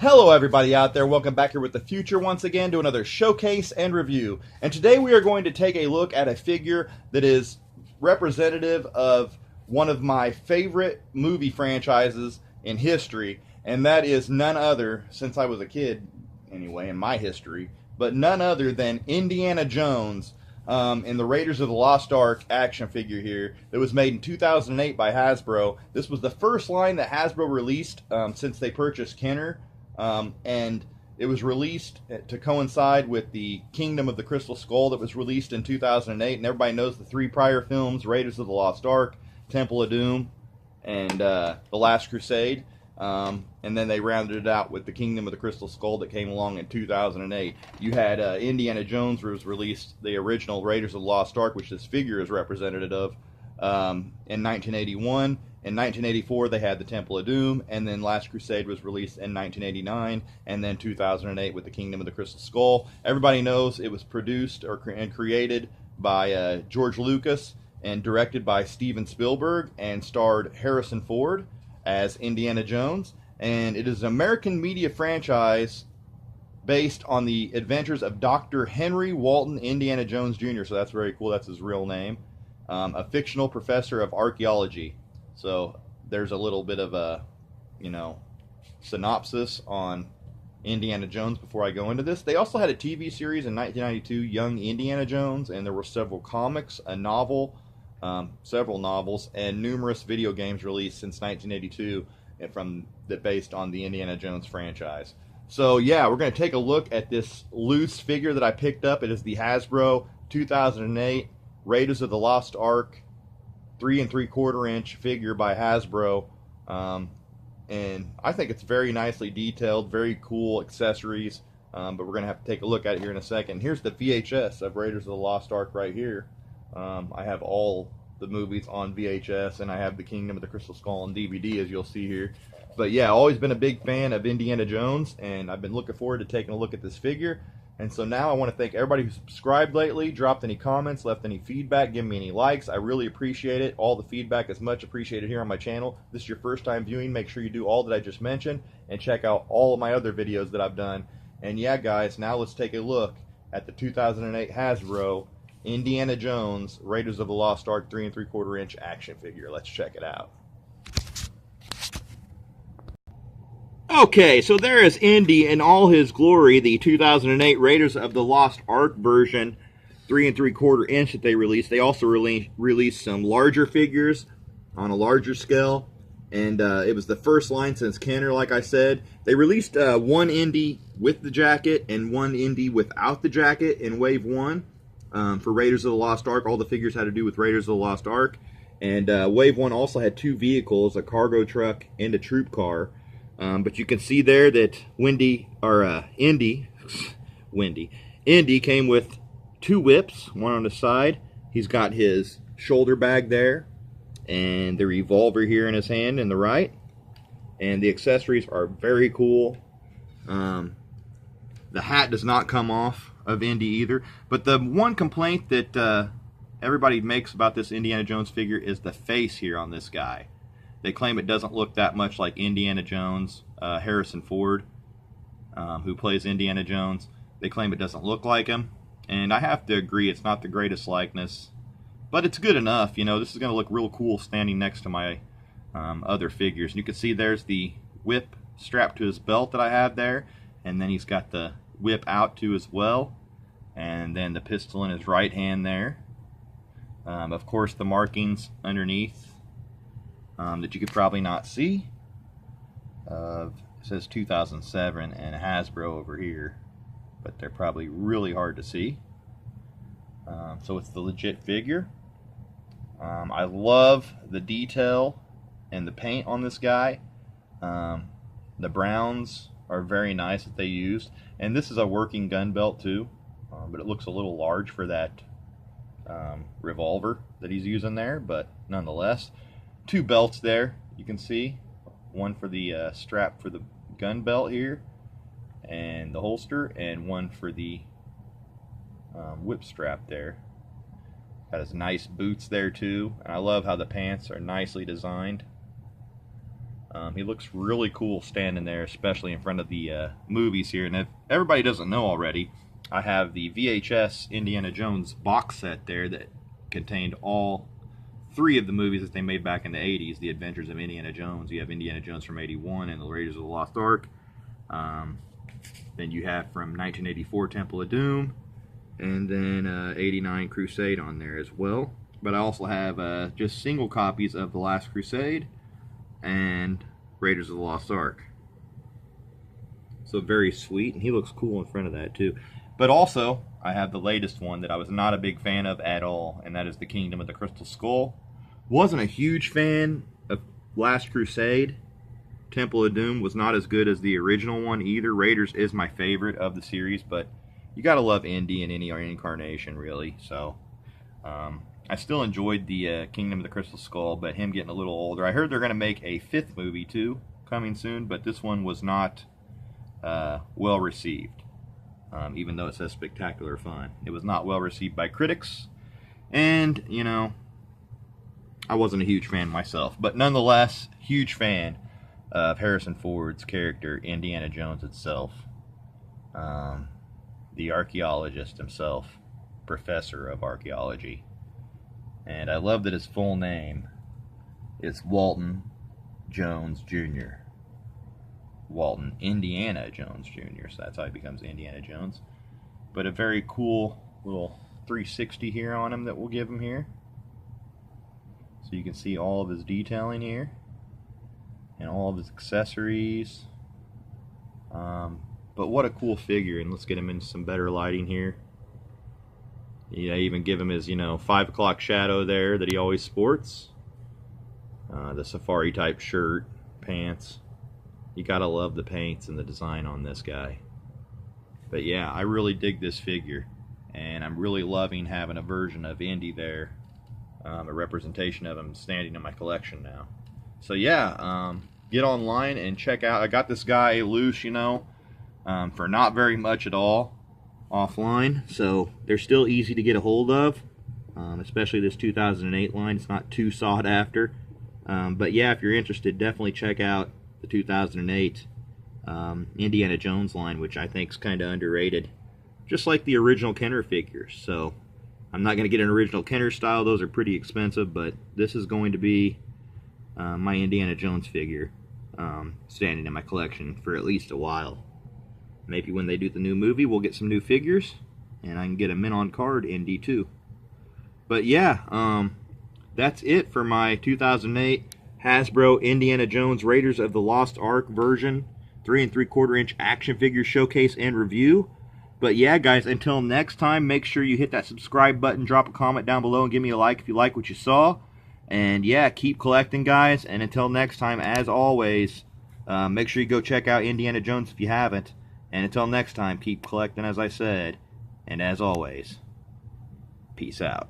Hello everybody out there, welcome back here with the future once again to another showcase and review. And today we are going to take a look at a figure that is representative of one of my favorite movie franchises in history, and that is none other, since I was a kid anyway in my history, but none other than Indiana Jones in the Raiders of the Lost Ark action figure here that was made in 2008 by Hasbro. This was the first line that Hasbro released since they purchased Kenner. And it was released to coincide with the Kingdom of the Crystal Skull that was released in 2008. And everybody knows the three prior films, Raiders of the Lost Ark, Temple of Doom, and The Last Crusade. And then they rounded it out with the Kingdom of the Crystal Skull that came along in 2008. You had Indiana Jones was released, the original Raiders of the Lost Ark, which this figure is representative of, in 1981. In 1984, they had the Temple of Doom, and then Last Crusade was released in 1989, and then 2008 with the Kingdom of the Crystal Skull. Everybody knows it was produced and created by George Lucas and directed by Steven Spielberg and starred Harrison Ford as Indiana Jones. And it is an American media franchise based on the adventures of Dr. Henry Walton Indiana Jones Jr., so that's very cool, that's his real name, a fictional professor of archaeology. So there's a little bit of a, synopsis on Indiana Jones before I go into this. They also had a TV series in 1992, Young Indiana Jones, and there were several comics, a novel, several novels, and numerous video games released since 1982 based on the Indiana Jones franchise. So yeah, we're going to take a look at this loose figure that I picked up. It is the Hasbro 2008 Raiders of the Lost Ark 3 3/4 inch figure by Hasbro, and I think it's very nicely detailed, very cool accessories, but we're going to have to take a look at it here in a second. Here's the VHS of Raiders of the Lost Ark right here. I have all the movies on VHS, and I have the Kingdom of the Crystal Skull on DVD, as you'll see here. But yeah, always been a big fan of Indiana Jones, and I've been looking forward to taking a look at this figure. And so now I want to thank everybody who subscribed lately, dropped any comments, left any feedback, given me any likes. I really appreciate it. All the feedback is much appreciated here on my channel. If this is your first time viewing, make sure you do all that I just mentioned and check out all of my other videos that I've done. And yeah, guys, now let's take a look at the 2008 Hasbro Indiana Jones Raiders of the Lost Ark 3 3/4 inch action figure. Let's check it out. Okay, so there is Indy in all his glory, the 2008 Raiders of the Lost Ark version, 3 3/4 inch that they released. They also released some larger figures on a larger scale, and it was the first line since Kenner, like I said. They released one Indy with the jacket and one Indy without the jacket in Wave 1 for Raiders of the Lost Ark. All the figures had to do with Raiders of the Lost Ark. And Wave 1 also had two vehicles, a cargo truck and a troop car. But you can see there that Indy came with two whips, one on the side. He's got his shoulder bag there, and the revolver here in his hand in the right. And the accessories are very cool. The hat does not come off of Indy either. But the one complaint that everybody makes about this Indiana Jones figure is the face here on this guy. They claim it doesn't look that much like Indiana Jones. Harrison Ford, who plays Indiana Jones, they claim it doesn't look like him. And I have to agree, it's not the greatest likeness. But it's good enough. This is going to look real cool standing next to my other figures. And you can see there's the whip strapped to his belt that I have there. And then he's got the whip out too as well. And then the pistol in his right hand there. Of course, the markings underneath. That you could probably not see. It says 2007 and Hasbro over here, but they're probably really hard to see. So it's the legit figure. I love the detail and the paint on this guy. The browns are very nice that they used, and this is a working gun belt too, but it looks a little large for that revolver that he's using there, but nonetheless. Two belts there, you can see. One for the strap for the gun belt here, and the holster, and one for the whip strap there. Got his nice boots there too, and I love how the pants are nicely designed. He looks really cool standing there, especially in front of the movies here. And if everybody doesn't know already, I have the VHS Indiana Jones box set there that contained all 3 of the movies that they made back in the 80s, The Adventures of Indiana Jones. You have Indiana Jones from 81 and The Raiders of the Lost Ark. Then you have from 1984 Temple of Doom, and then 89 Crusade on there as well. But I also have just single copies of The Last Crusade and Raiders of the Lost Ark. So very sweet, and he looks cool in front of that too. But also, I have the latest one that I was not a big fan of at all, and that is the Kingdom of the Crystal Skull. Wasn't a huge fan of Last Crusade. Temple of Doom was not as good as the original one either. Raiders is my favorite of the series, but you gotta love Indy in any incarnation, really. So, I still enjoyed the Kingdom of the Crystal Skull, but him getting a little older. I heard they're gonna make a 5th movie too, coming soon, but this one was not well received. Even though it says spectacular fun, it was not well received by critics, and you know, I wasn't a huge fan myself, but nonetheless, huge fan of Harrison Ford's character, Indiana Jones itself, the archaeologist himself, professor of archaeology. And I love that his full name is Walton Jones Jr. Walton Indiana Jones Jr. So that's how he becomes Indiana Jones. But a very cool little 360 here on him that we'll give him here. So you can see all of his detailing here and all of his accessories. But what a cool figure, and let's get him into some better lighting here. Yeah, even give him his, 5 o'clock shadow there that he always sports. The safari type shirt, pants. You gotta love the paints and the design on this guy. But yeah, I really dig this figure, and I'm really loving having a version of Indy there, a representation of him standing in my collection now. So yeah, get online and check out. I got this guy loose, for not very much at all offline, so they're still easy to get a hold of, especially this 2008 line. It's not too sought after, but yeah, if you're interested, definitely check out the 2008 Indiana Jones line, which I think is kind of underrated, just like the original Kenner figures. So I'm not going to get an original Kenner style, those are pretty expensive, but this is going to be my Indiana Jones figure standing in my collection for at least a while. Maybe when they do the new movie, we'll get some new figures, and I can get a mint on card Indy too. But yeah, that's it for my 2008 Hasbro Indiana Jones Raiders of the Lost Ark version 3 3/4 inch action figure showcase and review. But yeah, guys, until next time, make sure you hit that subscribe button, drop a comment down below, and give me a like if you like what you saw. And yeah, keep collecting, guys. And until next time, as always, make sure you go check out Indiana Jones if you haven't. And until next time, keep collecting, as I said. And as always, peace out.